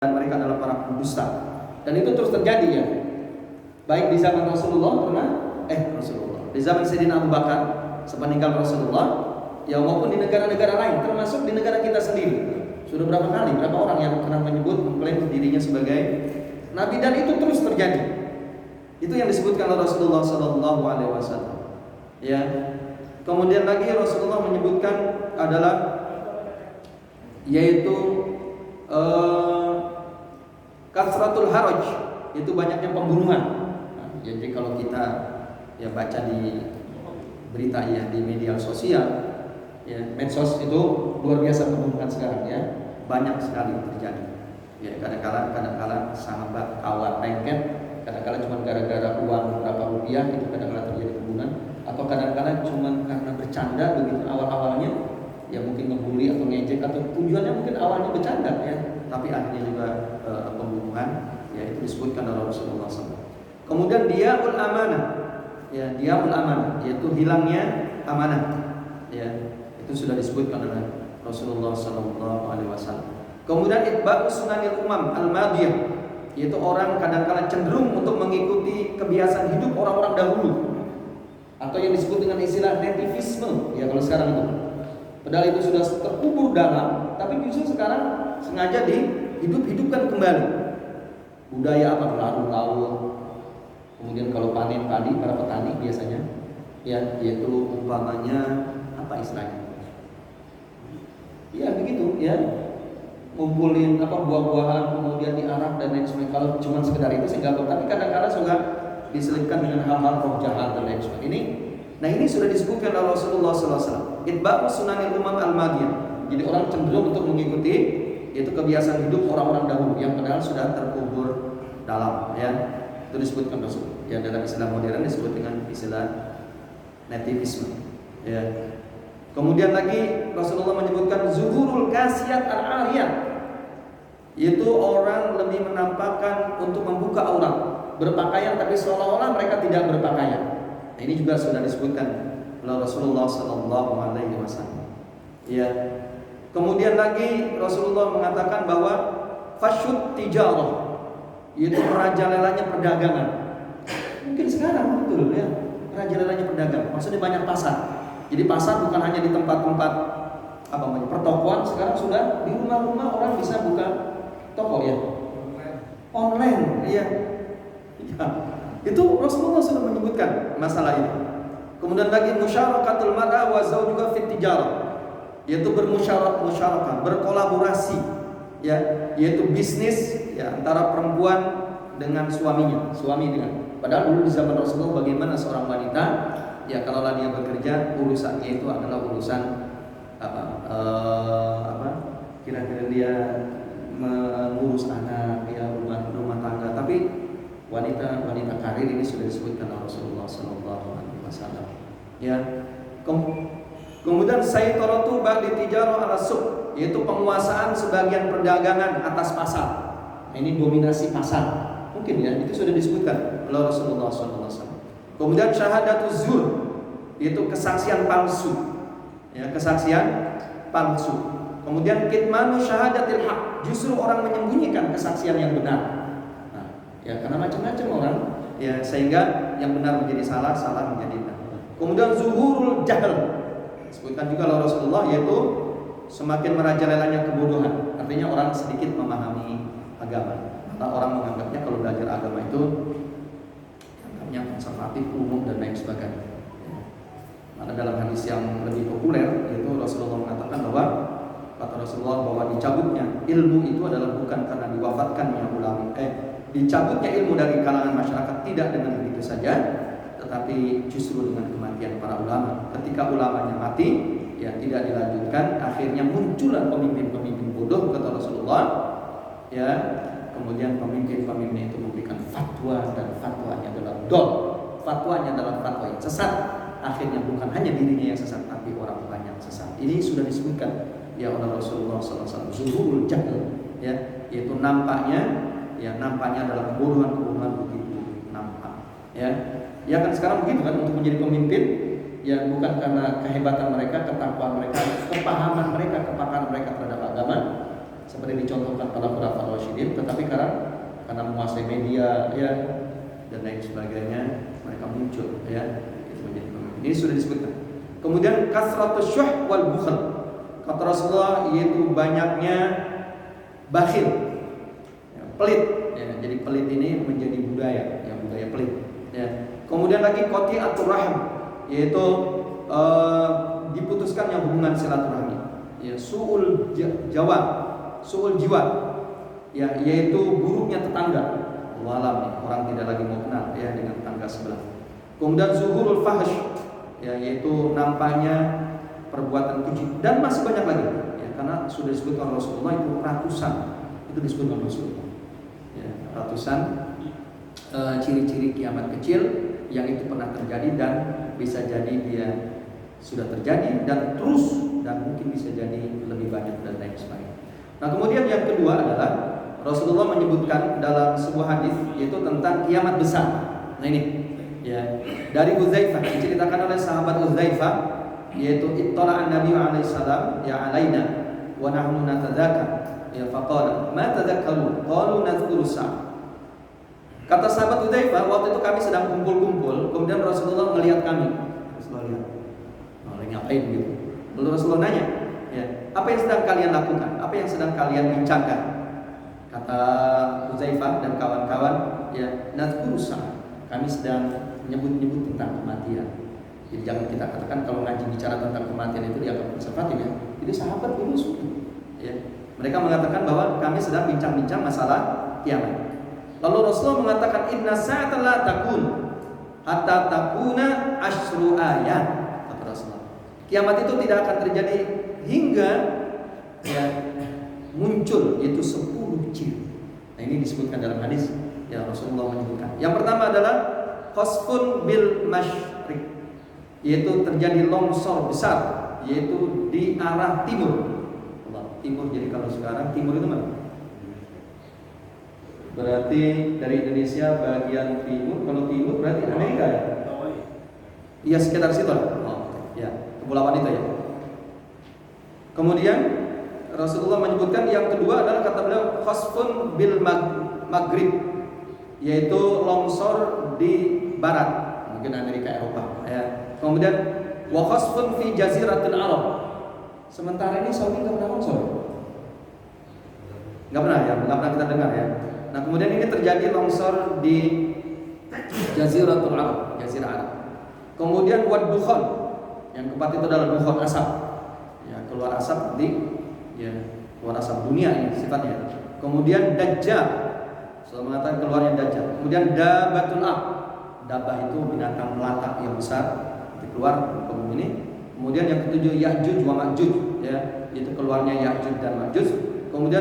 dan mereka adalah para pendusta. Dan itu terus terjadi ya. Baik di zaman Rasulullah di zaman Sayyidina Abu Bakar sepeninggal Rasulullah, ya maupun di negara-negara lain, termasuk di negara kita sendiri. Sudah berapa orang yang pernah menyebut mengklaim dirinya sebagai nabi, dan itu terus terjadi. Itu yang disebutkan oleh Rasulullah Sallallahu Alaihi Wasallam. Ya. Kemudian lagi Rasulullah menyebutkan adalah yaitu kasratul haraj, itu banyaknya pembunuhan. Nah, jadi kalau kita ya baca di berita ya, di media sosial ya, medsos itu luar biasa pembunuhan sekarang ya, banyak sekali terjadi. Ya kadang-kala sahabat kawan lengket, kadang-kala cuma gara-gara uang berapa rupiah itu kadang-kala terjadi pembunuhan, atau kadang-kala cuma karena bercanda begitu awal-awalnya ya, mungkin ngebully atau ngejek, atau tujuannya mungkin awalnya bercanda ya, tapi akhirnya juga pembunuhan ya, itu disebutkan oleh Rasulullah SAW. Kemudian diaul amanah ya, diaul amanah yaitu hilangnya amanah ya, itu sudah disebutkan oleh Rasulullah SAW. Kemudian itba'u sunanil umam al-madiyah, yaitu orang kadang-kala cenderung untuk mengikuti kebiasaan hidup orang-orang dahulu, atau yang disebut dengan istilah nativisme ya kalau sekarang itu. Padahal itu sudah terkubur dalam, tapi justru sekarang sengaja dihidup-hidupkan kembali. Budaya apa, berlarut laut. Kemudian kalau panen padi, para petani biasanya ya, yaitu umpamanya apa istilahnya? Ya begitu ya, ngumpulin apa buah-buahan kemudian diarak dan lain sebagainya. Kalau cuma sekedar itu sih enggak, tapi kadang-kadang juga diselipkan dengan hal-hal roh jahat dan lain sebagainya. Ini sudah disebutkan oleh Rasulullah SAW. Itba'u sunanil umam al-madiyah. Jadi orang cenderung untuk mengikuti itu kebiasaan hidup orang-orang dahulu yang padahal sudah terkubur dalam ya. Itu disebutkan Rasul. Ya dalam istilah modern disebut dengan istilah nativisme. Ya. Kemudian lagi Rasulullah menyebutkan zuhurul kasiyat al-ariyah, yaitu orang lebih menampakkan untuk membuka aurat, berpakaian tapi seolah-olah mereka tidak berpakaian. Nah, ini juga sudah disebutkan oleh Rasulullah Sallallahu Alaihi Wasallam. Ya. Kemudian lagi Rasulullah mengatakan bahwa fasyud tijarah, yaitu merajalelanya perdagangan. Mungkin sekarang betul ya, merajalelanya perdagangan. Maksudnya banyak pasar. Jadi pasar bukan hanya di tempat-tempat apa namanya pertokoan, sekarang sudah di rumah-rumah orang bisa buka toko ya. Online, iya. Ya. Itu Rasulullah sudah menyebutkan masalah ini. Kemudian lagi musyarakatul mar'a wa zawjuha fit tijarah, yaitu bermusyarakah, berkolaborasi ya, yaitu bisnis ya antara perempuan dengan suaminya, suami dengan. Padahal dulu di zaman Rasulullah bagaimana seorang wanita ya, kalau dia bekerja urusannya itu adalah urusan kira-kira dia mengurus anak ya, rumah tangga, tapi wanita karir ini sudah disebutkan oleh Rasulullah Sallallahu Alaihi Wasallam. Ya, kemudian sayyidaratu ba'di tijarah ala suq, yaitu penguasaan sebagian perdagangan atas pasar. Nah, ini dominasi pasar, mungkin ya, itu sudah disebutkan oleh Rasulullah Sallallahu Alaihi Wasallam. Kemudian syahadatuz zur, yaitu kesaksian palsu, ya kesaksian palsu. Kemudian kitmanu syahadatil haq, justru orang menyembunyikan kesaksian yang benar. Ya karena macam-macam orang ya, sehingga yang benar menjadi salah, salah menjadi benar. Kemudian zuhurul jahl, disebutkan juga oleh Rasulullah, yaitu semakin merajalelanya kebodohan. Artinya orang sedikit memahami agama. Maka orang menganggapnya kalau belajar agama itu anggapnya konservatif, umum dan lain sebagainya. Maka dalam hadis yang lebih populer yaitu Rasulullah mengatakan bahwa kata Rasulullah bahwa dicabutnya ilmu itu adalah bukan karena diwafatkannya ulama, dicabutnya ilmu dari kalangan masyarakat tidak dengan begitu saja, tetapi justru dengan kematian para ulama. Ketika ulamanya mati, ya tidak dilanjutkan, akhirnya muncullah pemimpin-pemimpin bodoh kata Rasulullah. Ya, kemudian pemimpin-pemimpin itu memberikan fatwa dan fatwanya adalah dol, fatwanya adalah fatwa yang sesat. Akhirnya bukan hanya dirinya yang sesat, tapi orang banyak sesat. Ini sudah disebutkan ya oleh Rasulullah SAW. Zuhurul jahl, ya, yaitu nampaknya adalah kebodohan begitu nampak ya kan sekarang begitu kan, untuk menjadi pemimpin ya bukan karena kehebatan mereka, ketakwaan mereka, kepahaman mereka, kepakaran mereka terhadap agama, seperti dicontohkan para khulafaur rasyidin, tetapi karena menguasai media ya dan lain sebagainya mereka muncul ya itu menjadi pemimpin. Ini sudah disebutkan. Kemudian kasratus syuh wal bukhl, kata Rasulullah, yaitu banyaknya bakhil ya, pelit ya. Jadi pelit ini menjadi budaya ya, budaya pelit ya. Kemudian lagi qati'atur rahim, yaitu diputuskannya hubungan silaturahmi ya. Su'ul jiwa ya, yaitu buruknya tetangga. Walam, orang tidak lagi mau kenal ya dengan tetangga sebelah. Kemudian zuhurul fahsh ya, yaitu nampaknya perbuatan keji, dan masih banyak lagi ya, karena sudah disebutkan Rasulullah itu ratusan, itu disebutkan Rasulullah ya, ratusan ciri-ciri kiamat kecil yang itu pernah terjadi dan bisa jadi dia sudah terjadi dan terus dan mungkin bisa jadi lebih banyak dan lain sebagainya. Nah kemudian yang kedua adalah Rasulullah menyebutkan dalam sebuah hadis yaitu tentang kiamat besar. Nah ini ya, dari Hudzaifah diceritakan oleh sahabat Hudzaifah, yaitu ittala'an Nabi alaihi salam ya alaina wa nahnu natadzakar ya faqala ma tadzakkaru qalu nadhkuru sa'. Kata sahabat Hudzaifah, waktu itu kami sedang kumpul-kumpul, kemudian Rasulullah melihat kami. Rasulullah lihat, lagi ngapain gitu. Lalu Rasulullah nanya, ya, apa yang sedang kalian lakukan? Apa yang sedang kalian bincangkan? Kata Hudzaifah dan kawan-kawan, ya, nadhkuru sa'. Kami sedang menyebut-nyebut tentang kematian. Jadi jangan kita katakan kalau ngaji bicara tentang kematian itu dianggap konservatif ya. Jadi sahabat dulu suka. Ya. Mereka mengatakan bahwa kami sedang bincang-bincang masalah kiamat. Lalu Rasulullah mengatakan inna sa'ata la takun hatta takuna asyru ayat. Kata Rasulullah, kiamat itu tidak akan terjadi hingga ya, muncul yaitu 10 ciri. Nah ini disebutkan dalam hadis ya, Rasulullah menyebutkan. Yang pertama adalah khasfun bil masyriq, yaitu terjadi longsor besar yaitu di arah timur. Timur, jadi kalau sekarang timur itu mana? Berarti dari Indonesia bagian timur. Kalau timur berarti Amerika ya? Iya sekitar situ lah. Oh, ya, kepulauan itu ya. Kemudian Rasulullah menyebutkan yang kedua adalah kata beliau khasfun bil maghrib, yaitu longsor di barat, mungkin Amerika Eropa ya. Kemudian wa khasfun fi jaziratil Arab. Sementara ini Saudi nggak pernah longsor, nggak pernah ya, nggak pernah kita dengar ya. Nah kemudian ini terjadi longsor di Jaziratul Arab, Jazirah Arab. Kemudian wad dukhan, yang keempat itu adalah dukhan, asap. Ya, keluar asap ya, keluar asap dunia ini sifatnya. Kemudian dajjal, saya mengatakan keluarnya dajjal. Kemudian dabatul ab, dabah itu binatang melata yang besar, itu keluar ke bumi ini. Kemudian yang ketujuh Ya'juj wa Ma'juj, ya, itu keluarnya Ya'juj dan Ma'juj. Kemudian